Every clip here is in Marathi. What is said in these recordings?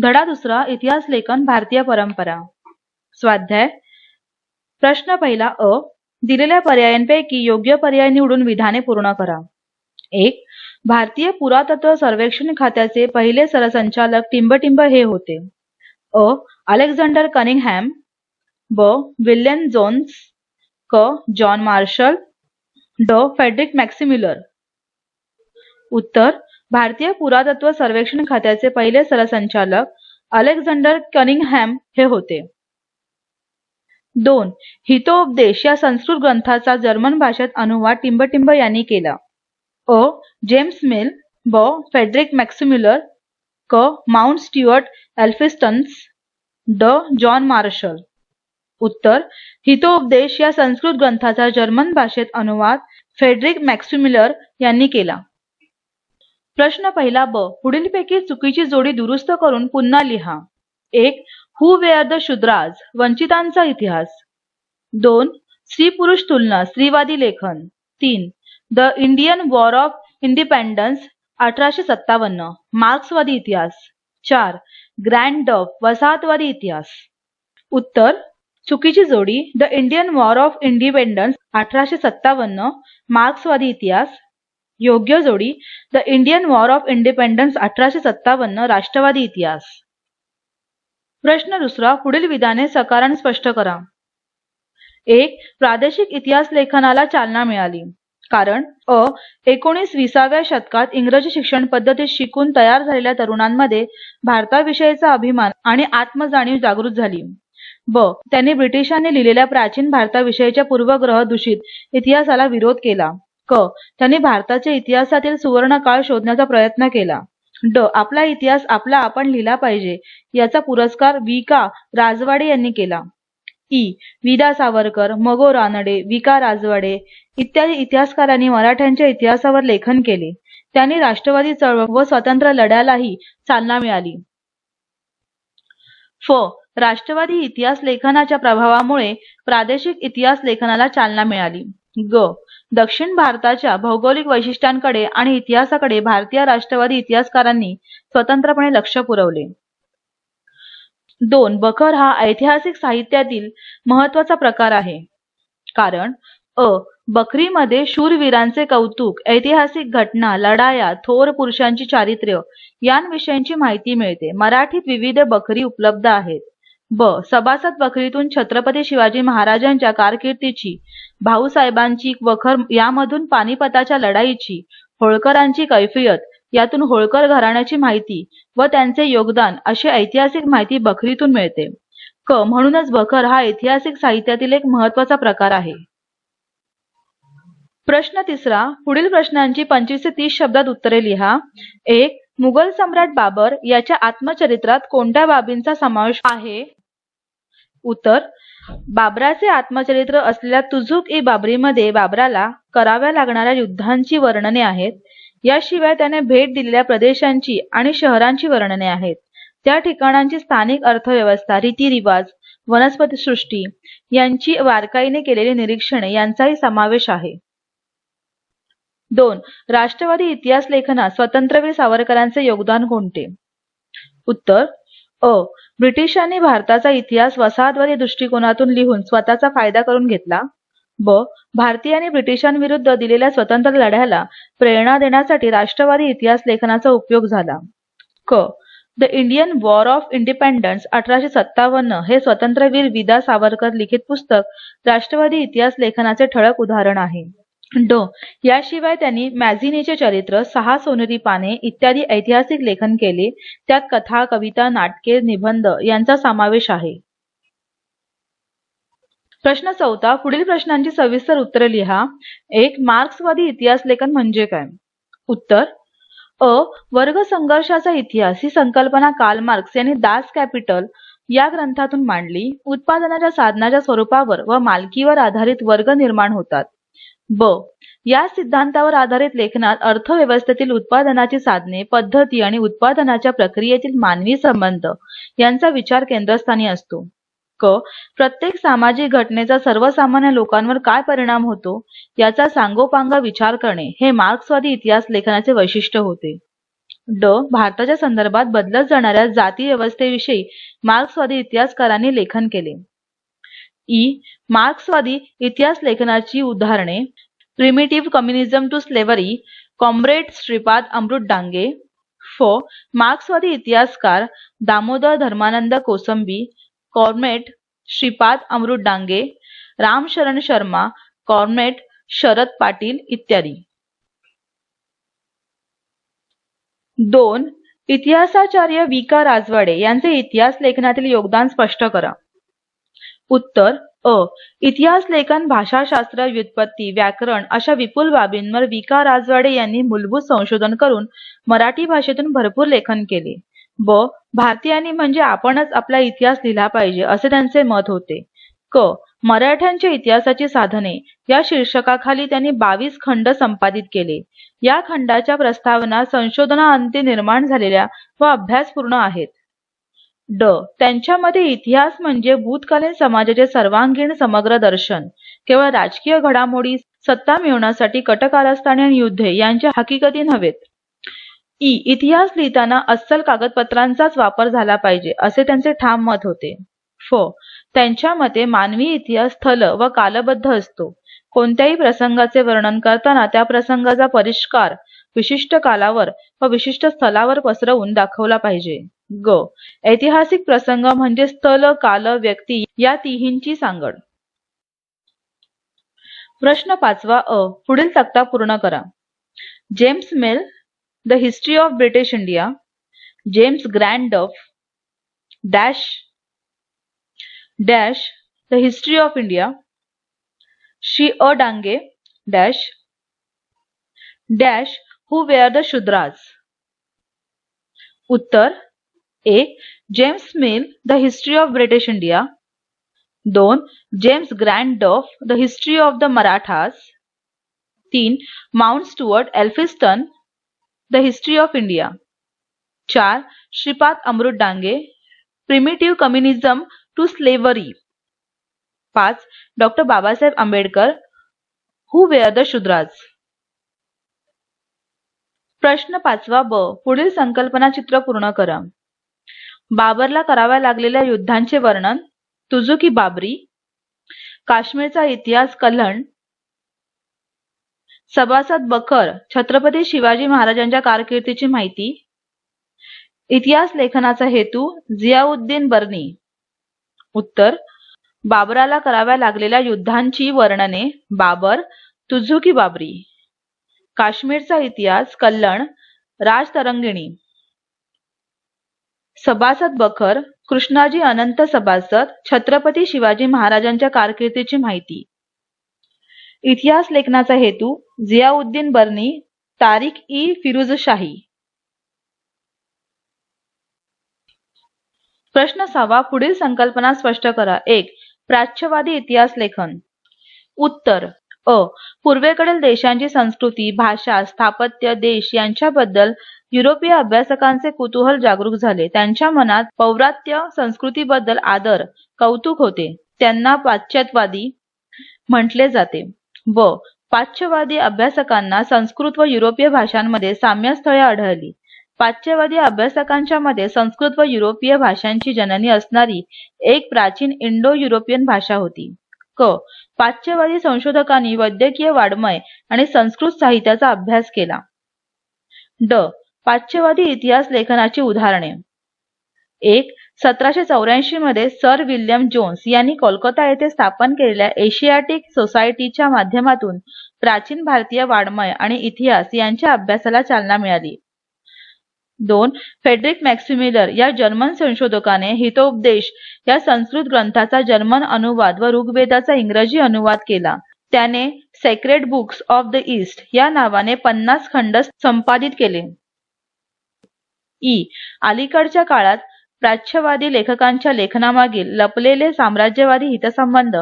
धडा दुसरा इतिहास लेखन भारतीय परंपरा. स्वाध्याय. प्रश्न पहिला अ. दिलेल्या पर्यायांपैकी योग्य पर्याय निवडून विधाने पूर्ण करा. 1. भारतीय पुरातत्व सर्वेक्षण खात्याचे पहिले सरसंचालक टिंबटिंब हे होते. अ. Alexander Cunningham. ब. William Jones. क. John Marshall. ड. Friedrich Max Muller. उत्तर. भारतीय पुरातत्व सर्वेक्षण खात्याचे पहिले सरसंचालक अलेक्झांडर कनिंगहॅम हे होते. 2. हितोपदेश या संस्कृत ग्रंथाचा जर्मन भाषेत अनुवाद टिंबटिंब यांनी केला. अ. James Mill. ब. Friedrich Max Muller. क. Mountstuart Elphinstone's. ड. John Marshall. उत्तर. हितोपदेश या संस्कृत ग्रंथाचा जर्मन भाषेत अनुवाद फ्रेडरिक मॅक्सिम्युलर यांनी केला. प्रश्न पहिला ब. पुढीलपैकी चुकीची जोडी दुरुस्त करून पुन्हा लिहा. 1. हू वेअर द शूद्राज वंचितांचा इतिहास. 2. स्त्री पुरुष तुलना स्त्रीवादी लेखन. 3. The Indian war of independence 1857 मार्क्सवादी इतिहास. 4. ग्रँड डफ वसाहतवादी इतिहास. उत्तर. चुकीची जोडी the Indian war of independence 1857 मार्क्सवादी इतिहास. योग्य जोडी the Indian war of independence 1857 राष्ट्रवादी इतिहास. प्रश्न दुसरा. पुढील विधाने सकाराने स्पष्ट करा. 1. प्रादेशिक इतिहास लेखनाला चालना मिळाली. कारण अ. 19-20व्या शतकात इंग्रजी शिक्षण पद्धतीत शिकून तयार झालेल्या तरुणांमध्ये भारताविषयीचा अभिमान आणि आत्मजाणीव जागृत झाली. ब. त्यांनी ब्रिटिशांनी लिहिलेल्या प्राचीन भारताविषयीच्या पूर्वग्रह दूषित इतिहासाला विरोध केला. क. त्यांनी भारताच्या इतिहासातील सुवर्णकाळ शोधण्याचा प्रयत्न केला. ड. आपला इतिहास आपला आपण लिहिला पाहिजे याचा पुरस्कार वि. का. राजवाडे यांनी केला. इ. वि. दा. सावरकर, म. गो. रानडे, वि. का. राजवाडे इत्यादी इतिहासकारांनी मराठ्यांच्या इतिहासावर लेखन केले. त्यांनी राष्ट्रवादी चळवळ व स्वातंत्र्य लढ्यालाही चालना मिळाली. फ. राष्ट्रवादी इतिहास लेखनाच्या प्रभावामुळे प्रादेशिक इतिहास लेखनाला चालना मिळाली. ग. दक्षिण भारताच्या भौगोलिक वैशिष्ट्यांकडे आणि इतिहासाकडे भारतीय राष्ट्रवादी इतिहासकारांनी स्वतंत्रपणे लक्ष पुरवले. 2. बखर हा ऐतिहासिक साहित्यातील महत्त्वाचा प्रकार आहे. कारण अ. बखरीमध्ये शूरवीरांचे कौतुक, ऐतिहासिक घटना, लढाया, थोर पुरुषांची चारित्र्य यांविषयीची माहिती मिळते. मराठीत विविध बखरी उपलब्ध आहेत. ब. सभासद बखरीतून छत्रपती शिवाजी महाराजांच्या कारकिर्दीची, भाऊसाहेबांची बखर यामधून पानिपताच्या लढाईची, होळकरांची कैफियत यातून होळकर घराण्याची माहिती व त्यांचे योगदान अशी ऐतिहासिक माहिती बखरीतून मिळते. क. म्हणूनच बखर हा ऐतिहासिक साहित्यातील एक महत्त्वाचा प्रकार आहे. प्रश्न तिसरा. पुढील प्रश्नांची 25 ते 30 शब्दात उत्तरे लिहा. 1. मुघल सम्राट बाबर याच्या आत्मचरित्रात कोणत्या बाबींचा समावेश आहे? उत्तर. बाबराचे आत्मचरित्र असलेल्या तुझुक-इ-बाबरीमध्ये बाबराला कराव्या लागणाऱ्या युद्धांची वर्णने आहेत. याशिवाय त्याने भेट दिलेल्या प्रदेशांची आणि शहरांची वर्णने आहेत. त्या ठिकाणांची स्थानिक अर्थव्यवस्था, रीतिरिवाज, वनस्पतीसृष्टी यांची बारकाईने केलेली निरीक्षणे यांचाही समावेश आहे. 2. राष्ट्रवादी इतिहास लेखनात स्वतंत्रवीर सावरकरांचे योगदान कोणते? उत्तर. अ. ब्रिटिशांनी भारताचा इतिहास वसाहतवादी दृष्टिकोनातून लिहून स्वतःचा फायदा करून घेतला. ब. भारतीयांनी ब्रिटिशांविरुद्ध दिलेल्या स्वतंत्र लढ्याला प्रेरणा देण्यासाठी राष्ट्रवादी इतिहास लेखनाचा उपयोग झाला. क. The Indian war of independence 1857 हे स्वतंत्रवीर वि. दा. सावरकर लिखित पुस्तक राष्ट्रवादी इतिहास लेखनाचे ठळक उदाहरण आहे. ड. याशिवाय त्यांनी मॅझिनीचे चरित्र, 6 सोनेरी पाने इत्यादी ऐतिहासिक लेखन केले. त्यात कथा, कविता, नाटके, निबंध यांचा समावेश आहे. प्रश्न चौथा. पुढील प्रश्नांची सविस्तर उत्तरे लिहा. 1. मार्क्सवादी इतिहास लेखन म्हणजे काय? उत्तर. अ. वर्ग संघर्षाचा इतिहास ही संकल्पना कार्ल मार्क्स यांनी दास कॅपिटल या ग्रंथातून मांडली. उत्पादनाच्या साधनाच्या स्वरूपावर व मालकीवर आधारित वर्ग निर्माण होतात. ब. या सिद्धांतावर आधारित लेखनात अर्थव्यवस्थेतील उत्पादनाची साधने, पद्धती आणि उत्पादनाच्या प्रक्रियेतील मानवी संबंध यांचा विचार केंद्रस्थानी असतो. क. प्रत्येक सामाजिक घटनेचा सर्वसामान्य लोकांवर काय परिणाम होतो याचा सांगोपांग विचार करणे हे मार्क्सवादी इतिहास लेखनाचे वैशिष्ट्य होते. ड. भारताच्या संदर्भात बदलत जाणाऱ्या जाती व्यवस्थेविषयी मार्क्सवादी इतिहासकारांनी लेखन केले. ई. मार्क्सवादी इतिहास लेखनाची उदाहरणे: primitive communism to slavery, comrade Shripad Amrit Dange. फ. मार्क्सवादी इतिहासकार दामोदर धर्मानंद कोसंबी, कॉम्रेड श्रीपाद अमृत डांगे, रामशरण शर्मा, कॉम्रेड शरद पाटील इत्यादी. 2. इतिहासाचार्य वि. क. राजवाडे यांचे इतिहास लेखनातील योगदान स्पष्ट करा. उत्तर: अ. इतिहास लेखन, भाषाशास्त्र, व्युत्पत्ती, व्याकरण अशा विपुल बाबींवर वि. क. राजवाडे यांनी मूलभूत संशोधन करून मराठी भाषेतून भरपूर लेखन केले. ब. भारतीयांनी म्हणजे आपणच आपला इतिहास लिहिला पाहिजे असे त्यांचे मत होते. क. मराठ्यांच्या इतिहासाची साधने या शीर्षकाखाली त्यांनी 22 खंड संपादित केले. या खंडाच्या प्रस्तावना संशोधनाअंती निर्माण झालेल्या व अभ्यासपूर्ण आहेत. ड. त्यांच्यामध्ये इतिहास म्हणजे भूतकालीन समाजाचे सर्वांगीण समग्र दर्शन. केवळ राजकीय घडामोडी, सत्ता मिळवण्यासाठी कटकारस्थाने आणि युद्धे यांच्या हकीकती नव्हेत. ई. इतिहास लिहिताना अस्सल कागदपत्रांचाच वापर झाला पाहिजे असे त्यांचे ठाम मत होते. फ. त्यांच्या मते मानवी इतिहास स्थल व कालबद्ध असतो. कोणत्याही प्रसंगाचे वर्णन करताना त्या प्रसंगाचा परिष्कार विशिष्ट कालावर व विशिष्ट स्थलावर पसरवून दाखवला पाहिजे. ग. ऐतिहासिक प्रसंग म्हणजे स्थल, काल, व्यक्ती या तिहींची सांगड. प्रश्न 5 अ. पुढील तक्ता पूर्ण करा. James Mill, the history of British India. James Grant Duff dash dash the history of India. Shri अ. Dange dash dash who were the Shudras. उत्तर: A. James Mill, the history of British India. 2. James Grant Duff, the history of the Marathas. 3. Mountstuart Elphinstone, the history of India. 4. Shripad Amrit Dange, primitive communism to slavery. 5. Dr. Babasaheb Ambedkar, who were the Shudras. प्रश्न 5 ब. पुढील संकल्पना चित्र पूर्ण करा. बाबरला कराव्या लागलेल्या युद्धांचे वर्णन. तुझुकी बाबरी. काश्मीरचा इतिहास कल्हण. सभासद बखर, छत्रपती शिवाजी महाराजांच्या कारकिर्दीची माहिती. इतिहास लेखनाचा हेतू. जियाउद्दीन बर्नी. उत्तर: बाबराला कराव्या लागलेल्या युद्धांची वर्णने. बाबर, तुझुकी बाबरी. काश्मीरचा इतिहास कल्हण, राजतरंगिणी. सभासद बखर, कृष्णाजी अनंत सभासद, छत्रपती शिवाजी महाराजांच्या कारकिर्दीची माहिती. इतिहास लेखनाचा हेतू. जियाउद्दीन बर्नी, तारिक ई फिरुजशाही. प्रश्न 6 पुढील संकल्पना स्पष्ट करा. 1. प्राच्यवादी इतिहास लेखन. उत्तर: अ. पूर्वेकडील देशांची संस्कृती, भाषा, स्थापत्य, देश यांच्याबद्दल युरोपीय अभ्यासकांचे कुतूहल जागरूक झाले. त्यांच्या मनात पौर्वात्य संस्कृतीबद्दल आदर, कौतुक होते. त्यांना पाश्चात्यवादी म्हटले जाते. ब. पाश्चात्यवादी अभ्यासकांना संस्कृत व युरोपीय भाषांमध्ये साम्यस्थळे आढळली. पाश्चात्यवादी अभ्यासकांच्या मते संस्कृत व युरोपीय भाषांची जननी असणारी एक प्राचीन इंडो युरोपियन भाषा होती. क. पाश्चात्यवादी संशोधकांनी वैद्यकीय वाङ्मय आणि संस्कृत साहित्याचा अभ्यास केला. ड. पाश्चात्यवादी इतिहास लेखनाची उदाहरणे. 1. 1784 मध्ये सर विल्यम जोन्स यांनी कोलकाता येथे स्थापन केलेल्या एशियाटिक सोसायटीच्या माध्यमातून प्राचीन भारतीय वाङ्मय आणि इतिहास यांच्या अभ्यासाला चालना मिळाली. 2. फ्रेडरिक मॅक्समिलर या जर्मन संशोधकाने हितोपदेश या संस्कृत ग्रंथाचा जर्मन अनुवाद व ऋग्वेदाचा इंग्रजी अनुवाद केला. त्याने sacred books of the east या नावाने 50 खंड संपादित केले. ई. अलीकडच्या काळात प्राच्यवादी लेखकांच्या लेखनामागील लपलेले साम्राज्यवादी हितसंबंध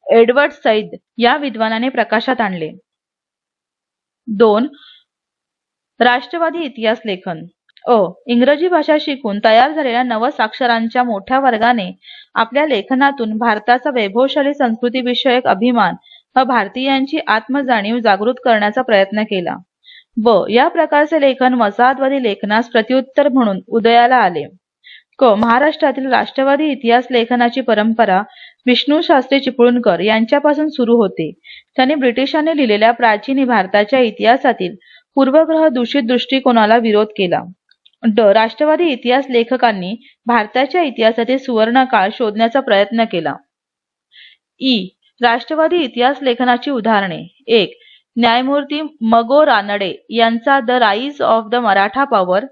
एडवर्ड सईद या विद्वानाने प्रकाशात आणले. 2. राष्ट्रवादी इतिहास लेखन. अ. इंग्रजी भाषा शिकून तयार झालेल्या नवसाक्षरांच्या मोठ्या वर्गाने आपल्या लेखनातून भारताचा वैभवशाली संस्कृतीविषयक अभिमान व भारतीयांची आत्मजाणीव जागृत करण्याचा प्रयत्न केला. ब. या प्रकारचे लेखन वसाहतवादी लेखनास प्रत्युत्तर म्हणून उदयाला आले. क. महाराष्ट्रातील राष्ट्रवादी इतिहास लेखनाची परंपरा विष्णू शास्त्री चिपळूणकर यांच्यापासून सुरू होते. त्यांनी ब्रिटिशांनी लिहिलेल्या प्राचीन भारताच्या इतिहासातील पूर्वग्रह दूषित दृष्टिकोनाला विरोध केला. ड. राष्ट्रवादी इतिहास लेखकांनी भारताच्या इतिहासातील सुवर्णकाळ शोधण्याचा प्रयत्न केला. इ. राष्ट्रवादी इतिहास लेखनाची उदाहरणे. 1. न्यायमूर्ती मगो रानडे यांचा the rise of the Maratha power.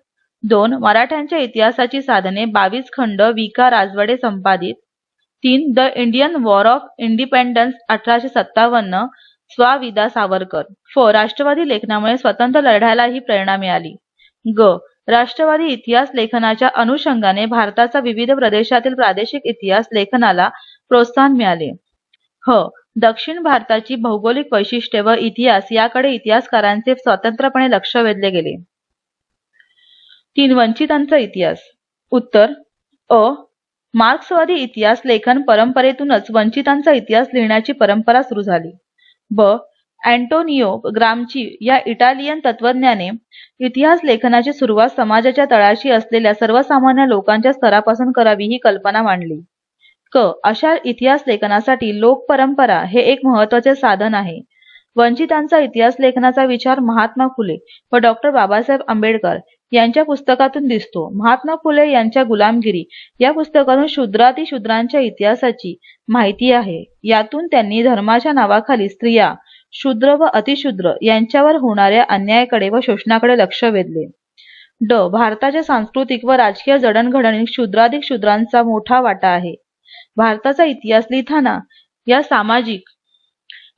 2. मराठ्यांच्या इतिहासाची साधने 22 खंड वि. राजवाडे संपादित. 3. The Indian war of independence 1857 स्वा. वि. दा. सावरकर. फ. राष्ट्रवादी लेखनामुळे स्वतंत्र लढ्यालाही प्रेरणा मिळाली. ग. राष्ट्रवादी इतिहास लेखनाच्या अनुषंगाने भारताचा विविध प्रदेशातील प्रादेशिक इतिहास लेखनाला प्रोत्साहन मिळाले. ह. दक्षिण भारताची भौगोलिक वैशिष्ट्ये व इतिहास याकडे इतिहासकारांचे स्वतंत्रपणे लक्ष वेधले गेले. 3. वंचितांचा इतिहास. उत्तर अ. मार्क्सवादी इतिहास लेखन परंपरेतूनच वंचितांचा इतिहास लिहिण्याची परंपरा सुरू झाली. ब. अँटोनियो ग्रामची या इटालियन तत्त्वज्ञाने इतिहास लेखनाची सुरुवात समाजाच्या तळाशी असलेल्या सर्वसामान्य लोकांच्या स्तरापासून करावी ही कल्पना मांडली. क. अशा इतिहास लेखनासाठी लोकपरंपरा हे एक महत्त्वाचे साधन आहे. वंचितांचा इतिहास लेखनाचा विचार महात्मा फुले व डॉ. बाबासाहेब आंबेडकर यांच्या पुस्तकातून दिसतो. महात्मा फुले यांच्या गुलामगिरी या पुस्तकातून शूद्रातिशूद्रांच्या इतिहासाची माहिती आहे. यातून त्यांनी धर्माच्या नावाखाली स्त्रिया, शूद्र व अतिशूद्र यांच्यावर होणाऱ्या अन्यायाकडे व शोषणाकडे लक्ष वेधले. ड. भारताच्या सांस्कृतिक व राजकीय जडणघडणीत शूद्रातिशूद्रांचा मोठा वाटा आहे. भारताचा इतिहास लिहिताना या सामाजिक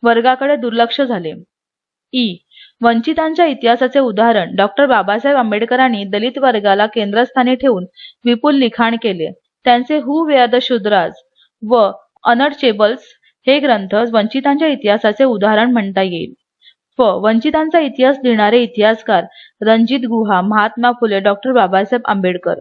वर्गाकडे दुर्लक्ष झाले. इ. वंचितांच्या इतिहासाचे उदाहरण. डॉ. बाबासाहेब आंबेडकरांनी दलित वर्गाला केंद्रस्थानी ठेवून विपुल लिखाण केले. त्यांचे हू वेअर द शूद्राज व अनटचेबल्स हे ग्रंथ वंचितांच्या इतिहासाचे उदाहरण म्हणता येईल. फ. वंचितांचा इतिहास लिहिणारे इतिहासकार रणजित गुहा, महात्मा फुले, डॉ. बाबासाहेब आंबेडकर.